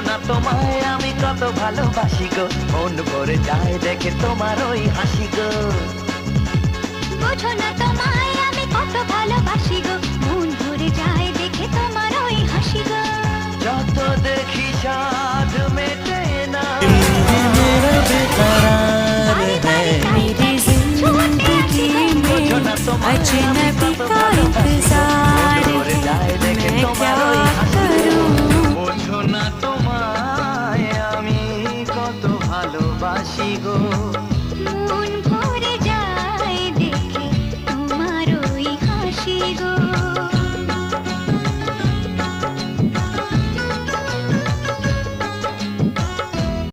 না তোমায় আমি কত ভালোবাসি গো, মন ভরে যায় দেখে তোমার ওই হাসি গো। বোঝো না তোমায় আমি কত ভালোবাসি গো, মন ভরে যায় দেখে তোমার ওই হাসি গো। যত দেখি সাধ মেটে না, मेरा बेकरार है मेरी जिंदगी में अजनबी का इंतजार है, मैं क्या करूं। বোঝো না তোমায় আমি কত ভালোবাসি গো।